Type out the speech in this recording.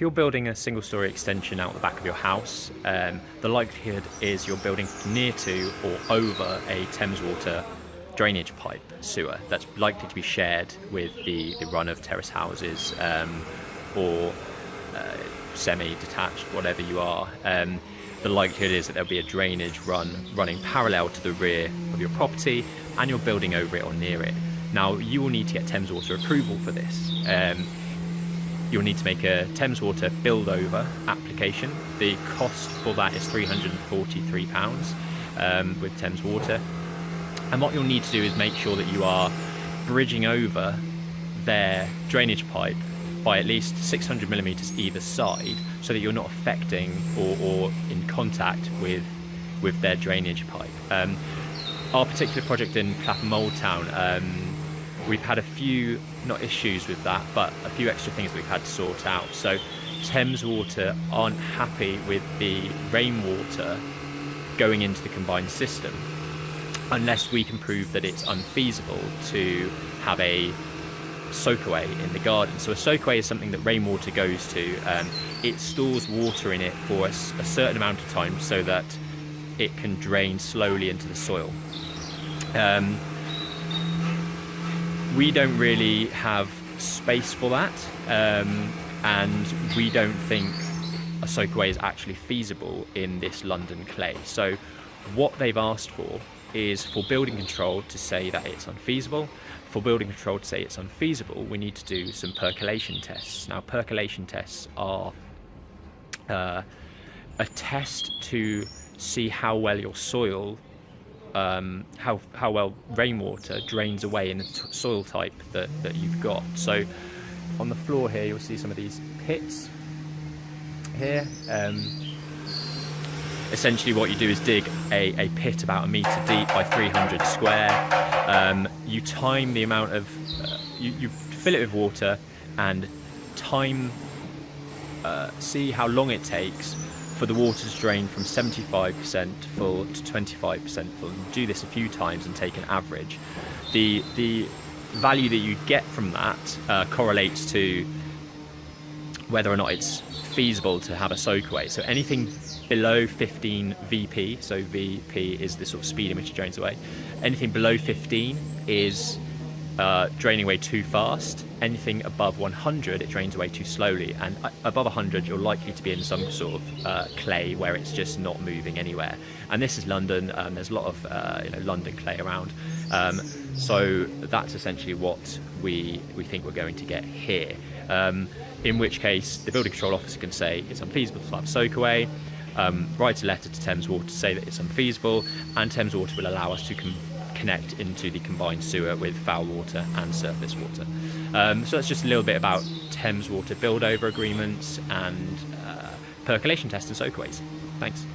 you're building a single-story extension out the back of your house, the likelihood is you're building near to or over a Thames Water drainage pipe sewer that's likely to be shared with the run of terrace houses or semi-detached, whatever you are. The likelihood is that there'll be a drainage running parallel to the rear of your property, and you're building over it or near it. Now, you will need to get Thames Water approval for this. You'll need to make a Thames Water Build-over application. The cost for that is £343 with Thames Water. And what you'll need to do is make sure that you are bridging over their drainage pipe by at least 600 millimeters either side, so that you're not affecting or in contact with their drainage pipe. Our particular project in Clapham Old Town, we've had a few, not issues with that, but a few extra things we've had to sort out. So Thames Water aren't happy with the rainwater going into the combined system unless we can prove that it's unfeasible to have a soakaway in the garden. So a soakaway is something that rainwater goes to. It stores water in it for a certain amount of time so that it can drain slowly into the soil. We don't really have space for that, and we don't think a soakaway is actually feasible in this London clay. So what they've asked for is for building control to say that it's unfeasible. For building control to say it's unfeasible, we need to do some percolation tests. Now, percolation tests are a test to see how well your soil, how well rainwater drains away in the soil type that you've got. So on the floor here, you'll see some of these pits here. Essentially what you do is dig a pit about 1 metre deep by 300 square. You time the amount of, you fill it with water and see how long it takes for the water to drain from 75% full to 25% full. You do this a few times and take an average. The value that you get from that correlates to whether or not it's feasible to have a soakaway. So anything below 15 VP, so VP is the sort of speed in which it drains away. Anything below 15 is draining away too fast. Anything above 100, it drains away too slowly. And above 100, you're likely to be in some sort of clay where it's just not moving anywhere. And this is London. There's a lot of London clay around. So that's essentially what we think we're going to get here. In which case, the building control officer can say it's unfeasible to have a soakaway. Write a letter to Thames Water to say that it's unfeasible, and Thames Water will allow us to connect into the combined sewer with foul water and surface water. So that's just a little bit about Thames Water Build-over Agreements and percolation tests and soakaways. Thanks.